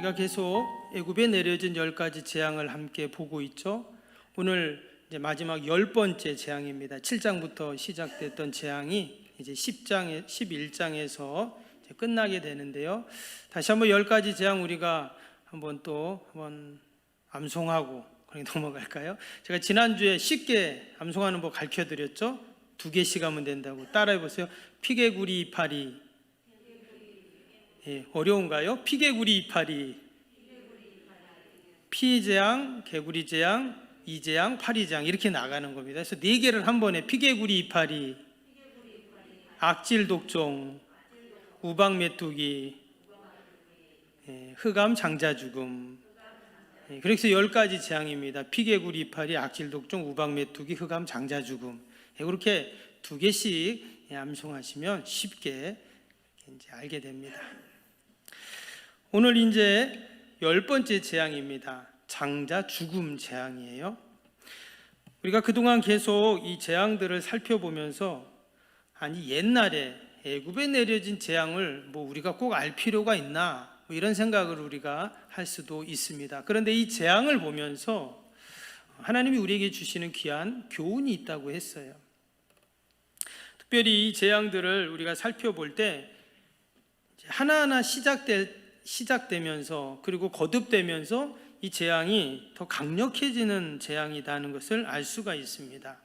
우리가 계속 애굽에 내려진 10가지 재앙을 함께 보고 있죠. 오늘 이제 마지막 10번째 재앙입니다. 7장부터 시작됐던 재앙이 이제 11장에서 이제 끝나게 되는데요. 다시 한번 10가지 재앙 우리가 한번 암송하고 넘어갈까요? 제가 지난주에 쉽게 암송하는 법 가르쳐 드렸죠. 2개씩 하면 된다고. 따라해 보세요. 피개구리 이파리. 예, 어려운가요? 피개구리 이파리. 피재앙, 개구리 재앙, 이재앙, 파리재앙 이렇게 나가는 겁니다. 그래서 4개를 한 번에 피개구리 이파리, 악질 독종, 우박 메뚜기, 흑암 장자 죽음. 그래서 10가지 재앙입니다. 피개구리 이파리, 악질 독종, 우박 메뚜기, 흑암 장자 죽음. 그렇게 2개씩 암송하시면 쉽게 이제 알게 됩니다. 오늘 이제 10번째 재앙입니다. 장자 죽음 재앙이에요. 우리가 그동안 계속 이 재앙들을 살펴보면서 아니 옛날에 애굽에 내려진 재앙을 우리가 꼭 알 필요가 있나 이런 생각을 우리가 할 수도 있습니다. 그런데 이 재앙을 보면서 하나님이 우리에게 주시는 귀한 교훈이 있다고 했어요. 특별히 이 재앙들을 우리가 살펴볼 때 하나하나 시작되면서 그리고 거듭되면서 이 재앙이 더 강력해지는 재앙이라는 것을 알 수가 있습니다.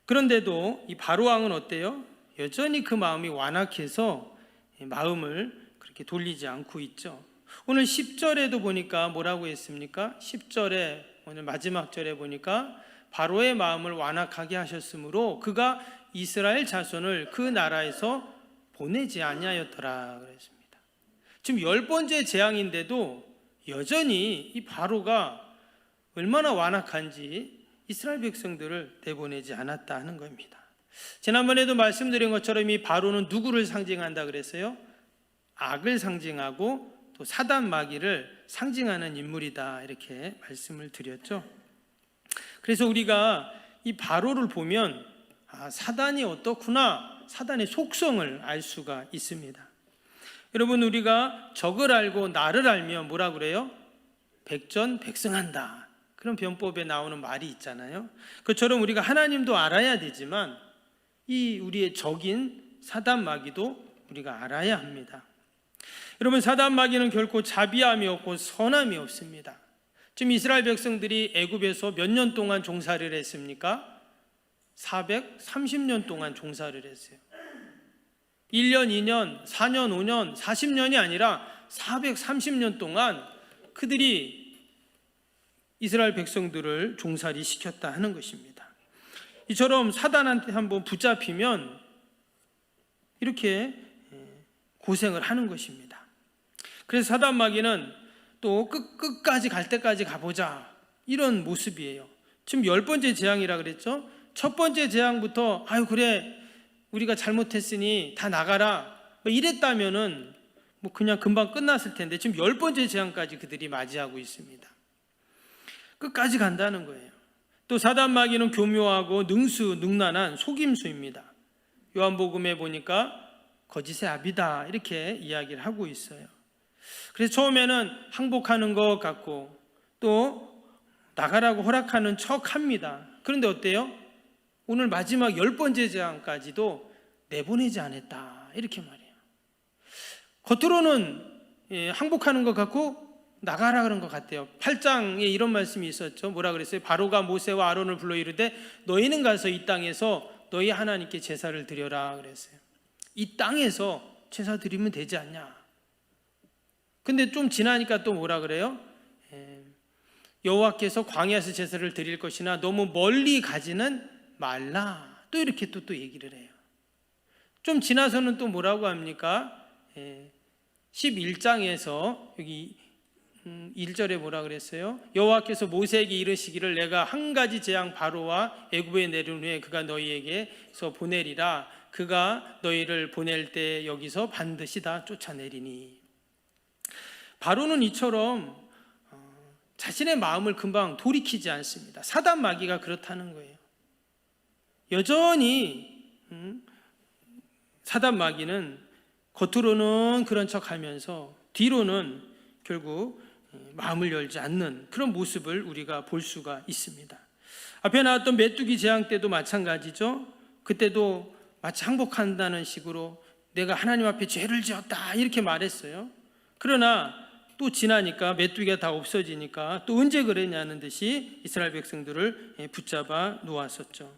그런데도 이 바로왕은 어때요? 여전히 그 마음이 완악해서 마음을 그렇게 돌리지 않고 있죠. 오늘 10절에도 보니까 뭐라고 했습니까? 10절에 오늘 마지막 절에 보니까 바로의 마음을 완악하게 하셨으므로 그가 이스라엘 자손을 그 나라에서 보내지 아니하였더라 그랬습니다. 지금 10번째 재앙인데도 여전히 이 바로가 얼마나 완악한지 이스라엘 백성들을 내보내지 않았다 하는 겁니다. 지난번에도 말씀드린 것처럼 이 바로는 누구를 상징한다 그랬어요? 악을 상징하고 또 사단 마귀를 상징하는 인물이다 이렇게 말씀을 드렸죠. 그래서 우리가 이 바로를 보면 사단이 어떻구나, 사단의 속성을 알 수가 있습니다. 여러분, 우리가 적을 알고 나를 알면 뭐라 그래요? 백전백승한다. 그런 변법에 나오는 말이 있잖아요. 그처럼 우리가 하나님도 알아야 되지만 이 우리의 적인 사단 마귀도 우리가 알아야 합니다. 여러분, 사단 마귀는 결코 자비함이 없고 선함이 없습니다. 지금 이스라엘 백성들이 애굽에서 몇 년 동안 종살이를 했습니까? 430년 동안 종살이를 했어요. 1년, 2년, 4년, 5년, 40년이 아니라 430년 동안 그들이 이스라엘 백성들을 종살이 시켰다 하는 것입니다. 이처럼 사단한테 한번 붙잡히면 이렇게 고생을 하는 것입니다. 그래서 사단 마귀는 또 끝까지 갈 때까지 가보자 이런 모습이에요. 지금 10번째 재앙이라 그랬죠. 첫 번째 재앙부터 그래 우리가 잘못했으니 다 나가라 이랬다면은 그냥 금방 끝났을 텐데 지금 10번째 재앙까지 그들이 맞이하고 있습니다. 끝까지 간다는 거예요. 또 사단 마귀는 교묘하고 능란한 속임수입니다. 요한복음에 보니까 거짓의 아비다 이렇게 이야기를 하고 있어요. 그래서 처음에는 항복하는 것 같고 또 나가라고 허락하는 척 합니다. 그런데 어때요? 오늘 마지막 10번째 재앙까지도 내보내지 않았다 이렇게 말해요. 겉으로는 항복하는 것 같고 나가라 그런 것 같아요. 8장에 이런 말씀이 있었죠. 뭐라 그랬어요? 바로가 모세와 아론을 불러 이르되 너희는 가서 이 땅에서 너희 하나님께 제사를 드려라 그랬어요. 이 땅에서 제사 드리면 되지 않냐. 근데 좀 지나니까 또 뭐라 그래요? 여호와께서 광야에서 제사를 드릴 것이나 너무 멀리 가지는 말라. 또 이렇게 또 얘기를 해요. 좀 지나서는 또 뭐라고 합니까? 11장에서 여기 1절에 뭐라 그랬어요? 여호와께서 모세에게 이르시기를 내가 한 가지 재앙 바로와 애굽에 내린 후에 그가 너희에게서 보내리라. 그가 너희를 보낼 때 여기서 반드시 다 쫓아내리니. 바로는 이처럼 자신의 마음을 금방 돌이키지 않습니다. 사단 마귀가 그렇다는 거예요. 여전히 사단 마귀는 겉으로는 그런 척하면서 뒤로는 결국 마음을 열지 않는 그런 모습을 우리가 볼 수가 있습니다. 앞에 나왔던 메뚜기 재앙 때도 마찬가지죠. 그때도 마치 항복한다는 식으로 내가 하나님 앞에 죄를 지었다 이렇게 말했어요. 그러나 또 지나니까 메뚜기가 다 없어지니까 또 언제 그랬냐는 듯이 이스라엘 백성들을 붙잡아 놓았었죠.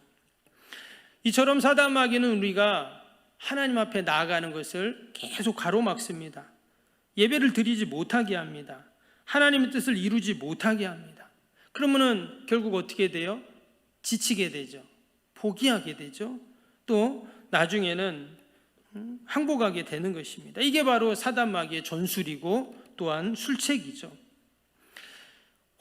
이처럼 사단 마귀는 우리가 하나님 앞에 나아가는 것을 계속 가로막습니다. 예배를 드리지 못하게 합니다. 하나님의 뜻을 이루지 못하게 합니다. 그러면은 결국 어떻게 돼요? 지치게 되죠. 포기하게 되죠. 또 나중에는 항복하게 되는 것입니다. 이게 바로 사단 마귀의 전술이고 또한 술책이죠.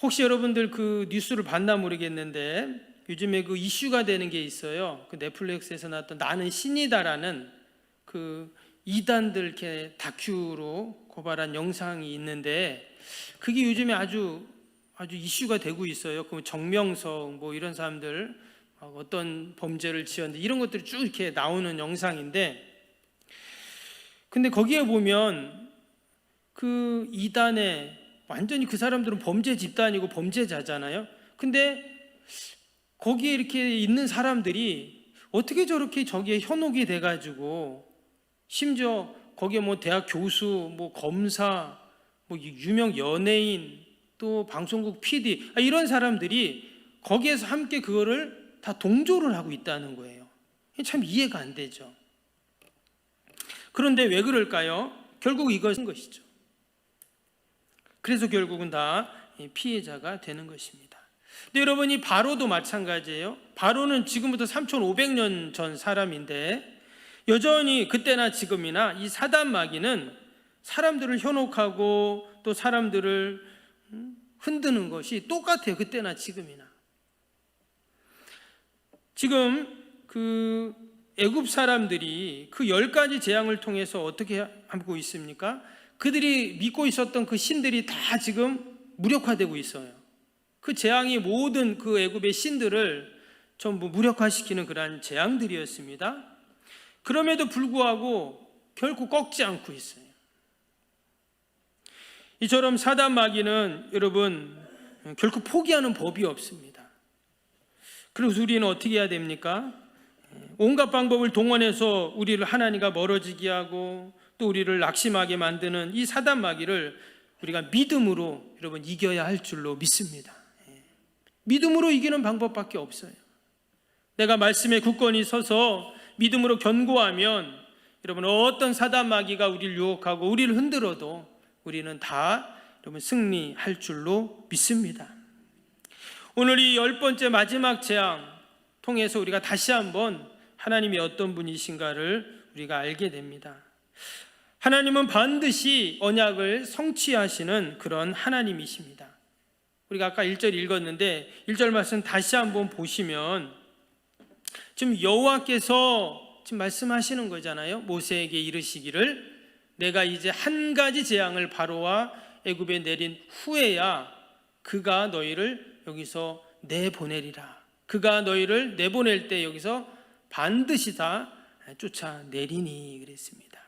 혹시 여러분들 그 뉴스를 봤나 모르겠는데 요즘에 그 이슈가 되는 게 있어요. 그 넷플릭스에서 나왔던 나는 신이다라는 그 이단들 이렇게 다큐로 고발한 영상이 있는데 그게 요즘에 아주 이슈가 되고 있어요. 그 정명석 뭐 이런 사람들 어떤 범죄를 지었는데 이런 것들이 쭉 이렇게 나오는 영상인데, 근데 거기에 보면 그 이단에 완전히 그 사람들은 범죄 집단이고 범죄자잖아요. 근데 거기에 이렇게 있는 사람들이 어떻게 저렇게 저기에 현혹이 돼가지고 심지어 거기에 뭐 대학 교수, 뭐 검사, 뭐 유명 연예인, 또 방송국 PD 이런 사람들이 거기에서 함께 그거를 다 동조를 하고 있다는 거예요. 참 이해가 안 되죠. 그런데 왜 그럴까요? 결국 이것인 것이죠. 그래서 결국은 다 피해자가 되는 것입니다. 근데 여러분이 바로도 마찬가지예요. 바로는 지금부터 3500년 전 사람인데 여전히 그때나 지금이나 이 사단 마귀는 사람들을 현혹하고 또 사람들을 흔드는 것이 똑같아요. 그때나 지금이나. 지금 그 애굽 사람들이 그 10가지 재앙을 통해서 어떻게 하고 있습니까? 그들이 믿고 있었던 그 신들이 다 지금 무력화되고 있어요. 그 재앙이 모든 그 애굽의 신들을 전부 무력화시키는 그러한 재앙들이었습니다. 그럼에도 불구하고 결코 꺾지 않고 있어요. 이처럼 사단 마귀는 여러분 결코 포기하는 법이 없습니다. 그래서 우리는 어떻게 해야 됩니까? 온갖 방법을 동원해서 우리를 하나님과 멀어지게 하고 또 우리를 낙심하게 만드는 이 사단 마귀를 우리가 믿음으로 여러분 이겨야 할 줄로 믿습니다. 믿음으로 이기는 방법밖에 없어요. 내가 말씀에 굳건히 서서 믿음으로 견고하면 여러분 어떤 사단 마귀가 우리를 유혹하고 우리를 흔들어도 우리는 다 여러분 승리할 줄로 믿습니다. 오늘 이 10번째 마지막 재앙 통해서 우리가 다시 한번 하나님이 어떤 분이신가를 우리가 알게 됩니다. 하나님은 반드시 언약을 성취하시는 그런 하나님이십니다. 우리가 아까 1절 읽었는데 1절 말씀 다시 한번 보시면 지금 여호와께서 지금 말씀하시는 거잖아요. 모세에게 이르시기를 내가 이제 한 가지 재앙을 바로와 애굽에 내린 후에야 그가 너희를 여기서 내보내리라. 그가 너희를 내보낼 때 여기서 반드시 다 쫓아내리니 그랬습니다.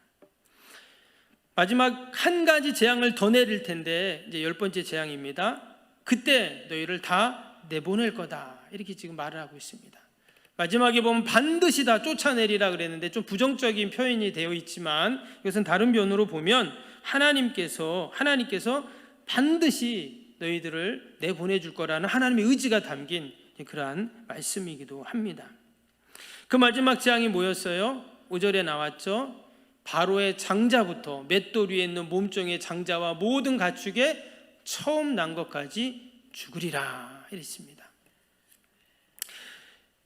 마지막 한 가지 재앙을 더 내릴 텐데 이제 10번째 재앙입니다. 그때 너희를 다 내보낼 거다 이렇게 지금 말을 하고 있습니다. 마지막에 보면 반드시 다 쫓아내리라 그랬는데 좀 부정적인 표현이 되어 있지만 이것은 다른 면으로 보면 하나님께서 반드시 너희들을 내보내줄 거라는 하나님의 의지가 담긴 그러한 말씀이기도 합니다. 그 마지막 재앙이 뭐였어요? 5절에 나왔죠. 바로의 장자부터 맷돌 위에 있는 몸종의 장자와 모든 가축에 처음 난 것까지 죽으리라 이랬습니다.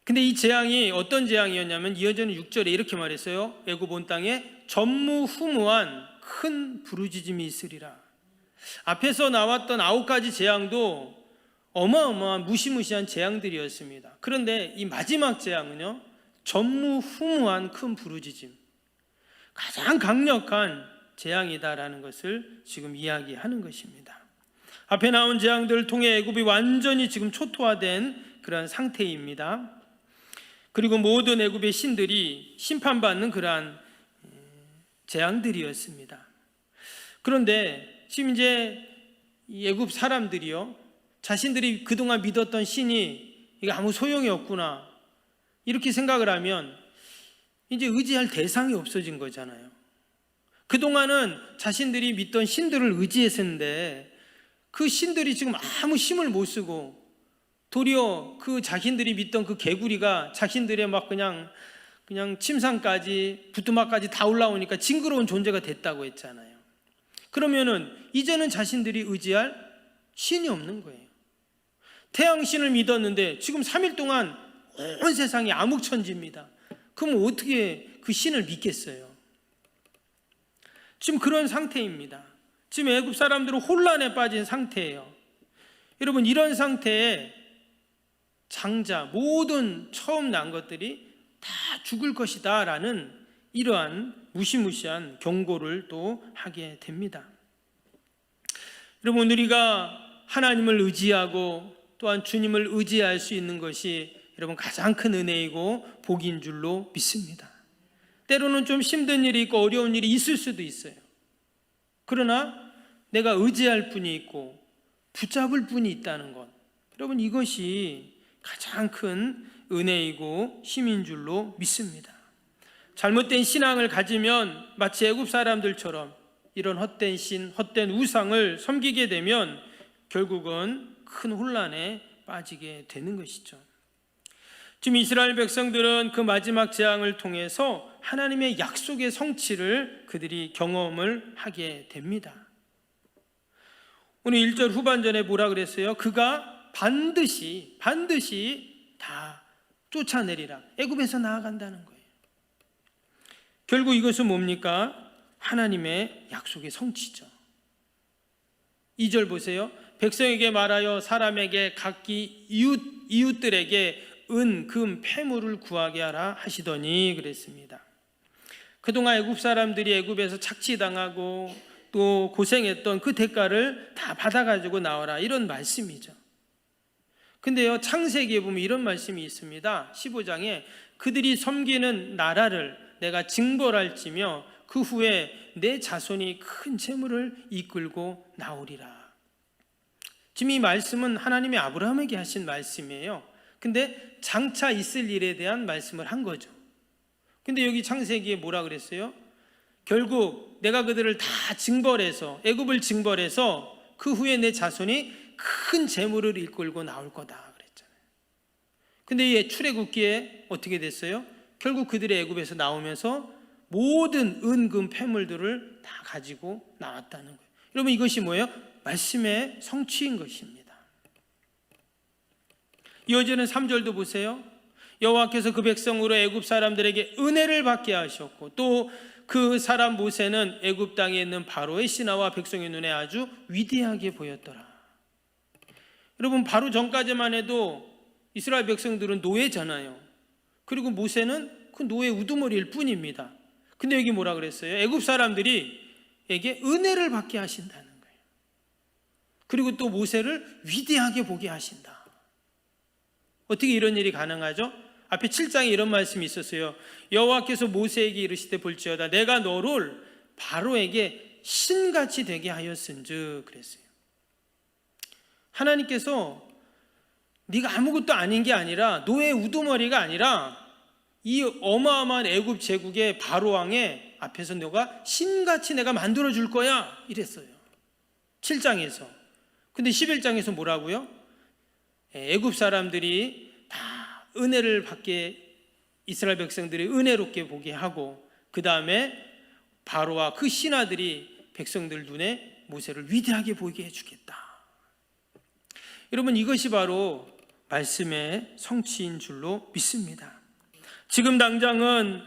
근데 이 재앙이 어떤 재앙이었냐면 이어지는 6절에 이렇게 말했어요. 애굽 온 땅에 전무후무한 큰 부르짖음이 있으리라. 앞에서 나왔던 9가지 재앙도 어마어마한 무시무시한 재앙들이었습니다. 그런데 이 마지막 재앙은요, 전무후무한 큰 부르짖음, 가장 강력한 재앙이다라는 것을 지금 이야기하는 것입니다. 앞에 나온 재앙들을 통해 애굽이 완전히 지금 초토화된 그런 상태입니다. 그리고 모든 애굽의 신들이 심판받는 그러한 재앙들이었습니다. 그런데 지금 이제 이 애굽 사람들이요, 자신들이 그동안 믿었던 신이 이게 아무 소용이 없구나 이렇게 생각을 하면 이제 의지할 대상이 없어진 거잖아요. 그동안은 자신들이 믿던 신들을 의지했었는데 그 신들이 지금 아무 힘을 못 쓰고 도리어 그 자신들이 믿던 그 개구리가 자신들의 막 그냥 침상까지 부뚜막까지 다 올라오니까 징그러운 존재가 됐다고 했잖아요. 그러면은 이제는 자신들이 의지할 신이 없는 거예요. 태양신을 믿었는데 지금 3일 동안 온 세상이 암흑천지입니다. 그럼 어떻게 그 신을 믿겠어요? 지금 그런 상태입니다. 지금 애굽 사람들은 혼란에 빠진 상태예요. 여러분, 이런 상태에 장자 모든 처음 난 것들이 다 죽을 것이다 라는 이러한 무시무시한 경고를 또 하게 됩니다. 여러분, 우리가 하나님을 의지하고 또한 주님을 의지할 수 있는 것이 여러분 가장 큰 은혜이고 복인 줄로 믿습니다. 때로는 좀 힘든 일이 있고 어려운 일이 있을 수도 있어요. 그러나 내가 의지할 분이 있고 붙잡을 분이 있다는 것, 여러분 이것이 가장 큰 은혜이고 힘인 줄로 믿습니다. 잘못된 신앙을 가지면 마치 애굽 사람들처럼 이런 헛된 신, 헛된 우상을 섬기게 되면 결국은 큰 혼란에 빠지게 되는 것이죠. 지금 이스라엘 백성들은 그 마지막 재앙을 통해서 하나님의 약속의 성취를 그들이 경험을 하게 됩니다. 오늘 1절 후반전에 뭐라 그랬어요? 그가 반드시 다 쫓아내리라. 애굽에서 나아간다는 거예요. 결국 이것은 뭡니까? 하나님의 약속의 성취죠. 2절 보세요. 백성에게 말하여 사람에게 각기 이웃들에게 은, 금, 폐물을 구하게 하라 하시더니 그랬습니다. 그동안 애굽 사람들이 애굽에서 착취당하고 또 고생했던 그 대가를 다 받아가지고 나와라, 이런 말씀이죠. 근데요, 창세기에 보면 이런 말씀이 있습니다. 15장에 그들이 섬기는 나라를 내가 징벌할지며 그 후에 내 자손이 큰 재물을 이끌고 나오리라. 지금 이 말씀은 하나님이 아브라함에게 하신 말씀이에요. 근데 장차 있을 일에 대한 말씀을 한 거죠. 근데 여기 창세기에 뭐라 그랬어요? 결국 내가 그들을 다 징벌해서, 애굽을 징벌해서 그 후에 내 자손이 큰 재물을 이끌고 나올 거다 그랬잖아요. 근데 이 출애굽기에 어떻게 됐어요? 결국 그들이 애굽에서 나오면서 모든 은, 금, 폐물들을 다 가지고 나왔다는 거예요. 여러분, 이것이 뭐예요? 말씀의 성취인 것입니다. 이어지는 3절도 보세요. 여호와께서 그 백성으로 애굽 사람들에게 은혜를 받게 하셨고 또 그 사람 모세는 애굽 땅에 있는 바로의 신하와 백성의 눈에 아주 위대하게 보였더라. 여러분, 바로 전까지만 해도 이스라엘 백성들은 노예잖아요. 그리고 모세는 그 노예 우두머리일 뿐입니다. 근데 여기 뭐라 그랬어요? 애굽 사람들이 에게 은혜를 받게 하신다는 거예요. 그리고 또 모세를 위대하게 보게 하신다. 어떻게 이런 일이 가능하죠? 앞에 7장에 이런 말씀이 있었어요. 여호와께서 모세에게 이르시되 볼지어다 내가 너를 바로에게 신같이 되게 하였은즉 그랬어요. 하나님께서 네가 아무것도 아닌 게 아니라 노예 우두머리가 아니라 이 어마어마한 애굽 제국의 바로 왕의 앞에서 너가 신같이 내가 만들어 줄 거야 이랬어요. 7장에서. 근데 11장에서 뭐라고요? 애굽 사람들이 다 은혜를 받게, 이스라엘 백성들이 은혜롭게 보게 하고 그 다음에 바로와 그 신하들이 백성들 눈에 모세를 위대하게 보이게 해주겠다. 여러분, 이것이 바로 말씀의 성취인 줄로 믿습니다. 지금 당장은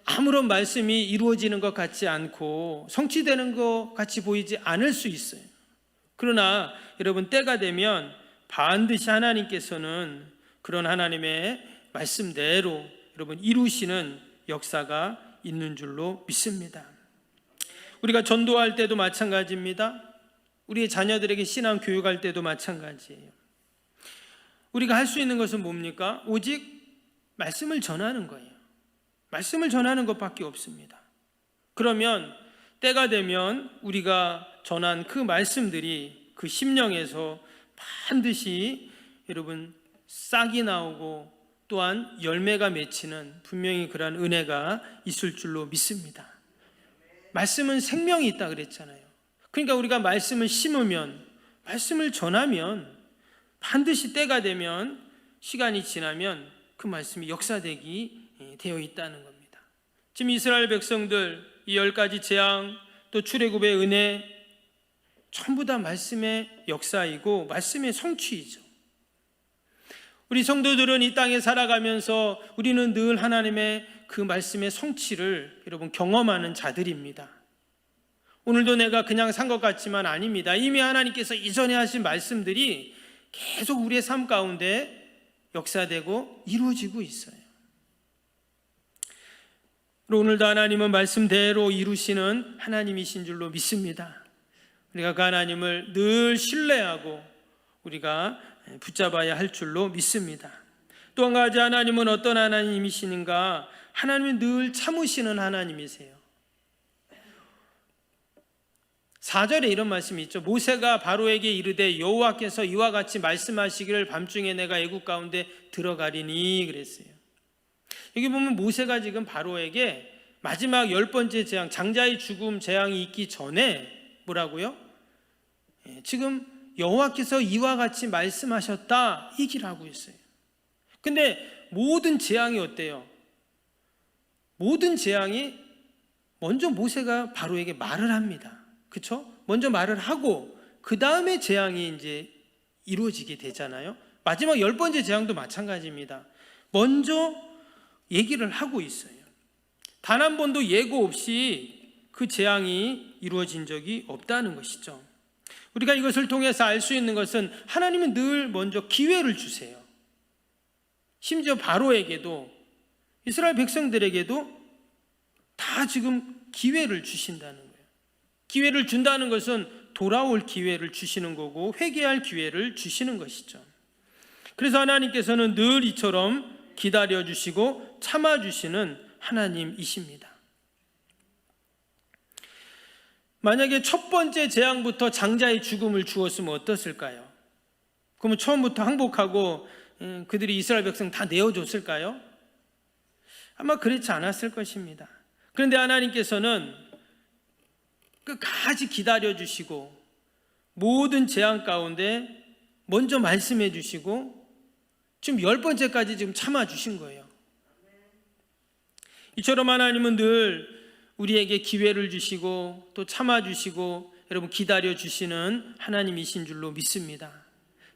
아무런 말씀이 이루어지는 것 같지 않고 성취되는 것 같이 보이지 않을 수 있어요. 그러나 여러분, 때가 되면 반드시 하나님께서는 그런 하나님의 말씀대로 여러분 이루시는 역사가 있는 줄로 믿습니다. 우리가 전도할 때도 마찬가지입니다. 우리의 자녀들에게 신앙 교육할 때도 마찬가지예요. 우리가 할 수 있는 것은 뭡니까? 오직 말씀을 전하는 거예요. 말씀을 전하는 것밖에 없습니다. 그러면 때가 되면 우리가 전한 그 말씀들이 그 심령에서 반드시 여러분 싹이 나오고 또한 열매가 맺히는 분명히 그러한 은혜가 있을 줄로 믿습니다. 말씀은 생명이 있다 그랬잖아요. 그러니까 우리가 말씀을 심으면, 말씀을 전하면 반드시 때가 되면, 시간이 지나면 그 말씀이 역사되기 되어 있다는 겁니다. 지금 이스라엘 백성들 이 10가지 재앙 또 출애굽의 은혜 전부 다 말씀의 역사이고 말씀의 성취이죠. 우리 성도들은 이 땅에 살아가면서 우리는 늘 하나님의 그 말씀의 성취를 여러분 경험하는 자들입니다. 오늘도 내가 그냥 산 것 같지만 아닙니다. 이미 하나님께서 이전에 하신 말씀들이 계속 우리의 삶 가운데 역사되고 이루어지고 있어요. 오늘도 하나님은 말씀대로 이루시는 하나님이신 줄로 믿습니다. 우리가 그 하나님을 늘 신뢰하고 우리가 붙잡아야 할 줄로 믿습니다. 또 한 가지 하나님은 어떤 하나님이시는가? 하나님은 늘 참으시는 하나님이세요. 4절에 이런 말씀이 있죠. 모세가 바로에게 이르되 여호와께서 이와 같이 말씀하시기를 밤중에 내가 애국 가운데 들어가리니 그랬어요. 여기 보면 모세가 지금 바로에게 마지막 10번째 재앙, 장자의 죽음 재앙이 있기 전에 뭐라고요? 지금 여호와께서 이와 같이 말씀하셨다 얘기를 하고 있어요. 근데 모든 재앙이 어때요? 모든 재앙이 먼저 모세가 바로에게 말을 합니다. 그렇죠? 먼저 말을 하고 그 다음에 재앙이 이제 이루어지게 되잖아요. 마지막 10번째 재앙도 마찬가지입니다. 먼저 얘기를 하고 있어요. 단 한 번도 예고 없이 그 재앙이 이루어진 적이 없다는 것이죠. 우리가 이것을 통해서 알 수 있는 것은 하나님은 늘 먼저 기회를 주세요. 심지어 바로에게도 이스라엘 백성들에게도 다 지금 기회를 주신다는 거예요. 기회를 준다는 것은 돌아올 기회를 주시는 거고 회개할 기회를 주시는 것이죠. 그래서 하나님께서는 늘 이처럼 기다려주시고 참아주시는 하나님이십니다. 만약에 첫 번째 재앙부터 장자의 죽음을 주었으면 어떻을까요? 그러면 처음부터 항복하고 그들이 이스라엘 백성 다 내어줬을까요? 아마 그렇지 않았을 것입니다. 그런데 하나님께서는 끝까지 기다려주시고 모든 재앙 가운데 먼저 말씀해 주시고 지금 10번째까지 지금 참아주신 거예요. 이처럼 하나님은 늘 우리에게 기회를 주시고 또 참아주시고 여러분 기다려주시는 하나님이신 줄로 믿습니다.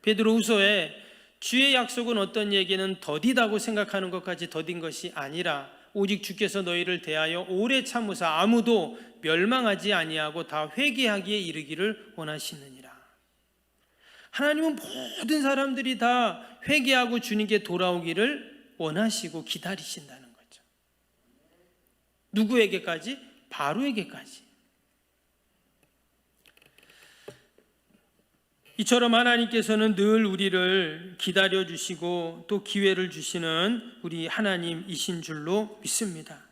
베드로후서에 주의 약속은 어떤 얘기는 더디다고 생각하는 것까지 더딘 것이 아니라 오직 주께서 너희를 대하여 오래 참으사 아무도 멸망하지 아니하고 다 회개하기에 이르기를 원하시느니라. 하나님은 모든 사람들이 다 회개하고 주님께 돌아오기를 원하시고 기다리신다는 거죠. 누구에게까지? 바로에게까지. 이처럼 하나님께서는 늘 우리를 기다려주시고 또 기회를 주시는 우리 하나님이신 줄로 믿습니다.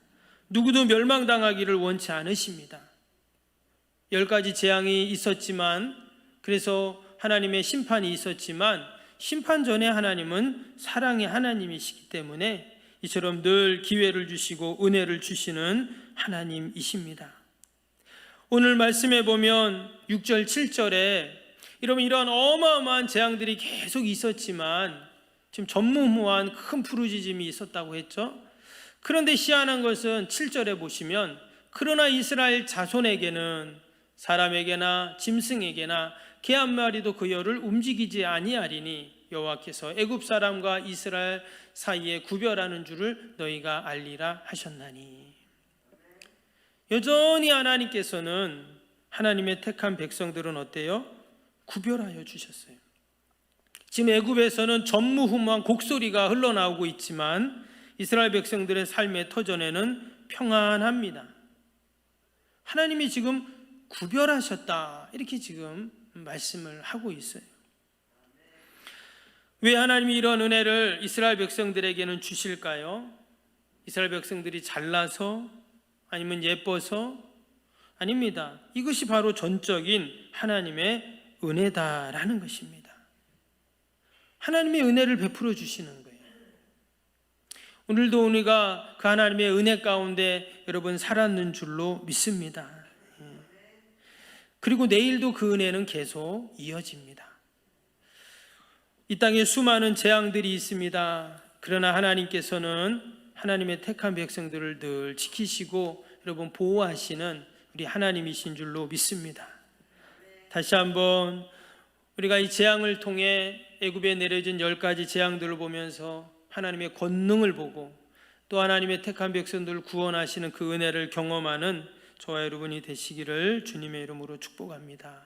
누구도 멸망당하기를 원치 않으십니다. 10가지 재앙이 있었지만 그래서 하나님의 심판이 있었지만 심판 전에 하나님은 사랑의 하나님이시기 때문에 이처럼 늘 기회를 주시고 은혜를 주시는 하나님이십니다. 오늘 말씀해 보면 6절 7절에 이런 어마어마한 재앙들이 계속 있었지만 지금 전무후무한 큰 부르짖음이 있었다고 했죠. 그런데 희한한 것은 7절에 보시면 그러나 이스라엘 자손에게는 사람에게나 짐승에게나 개 한 마리도 그 열을 움직이지 아니하리니 여호와께서 애굽 사람과 이스라엘 사이에 구별하는 줄을 너희가 알리라 하셨나니. 여전히 하나님께서는 하나님의 택한 백성들은 어때요? 구별하여 주셨어요. 지금 애굽에서는 전무후무한 곡소리가 흘러나오고 있지만 이스라엘 백성들의 삶의 터전에는 평안합니다. 하나님이 지금 구별하셨다 이렇게 지금 말씀을 하고 있어요. 왜 하나님이 이런 은혜를 이스라엘 백성들에게는 주실까요? 이스라엘 백성들이 잘나서 아니면 예뻐서 아닙니다. 이것이 바로 전적인 하나님의 은혜다라는 것입니다. 하나님의 은혜를 베풀어 주시는 거예요. 오늘도 우리가 그 하나님의 은혜 가운데 여러분 살았는 줄로 믿습니다. 그리고 내일도 그 은혜는 계속 이어집니다. 이 땅에 수많은 재앙들이 있습니다. 그러나 하나님께서는 하나님의 택한 백성들을 늘 지키시고 여러분 보호하시는 우리 하나님이신 줄로 믿습니다. 다시 한번 우리가 이 재앙을 통해 애굽에 내려진 10가지 재앙들을 보면서 하나님의 권능을 보고 또 하나님의 택한 백성들을 구원하시는 그 은혜를 경험하는 저와 여러분이 되시기를 주님의 이름으로 축복합니다.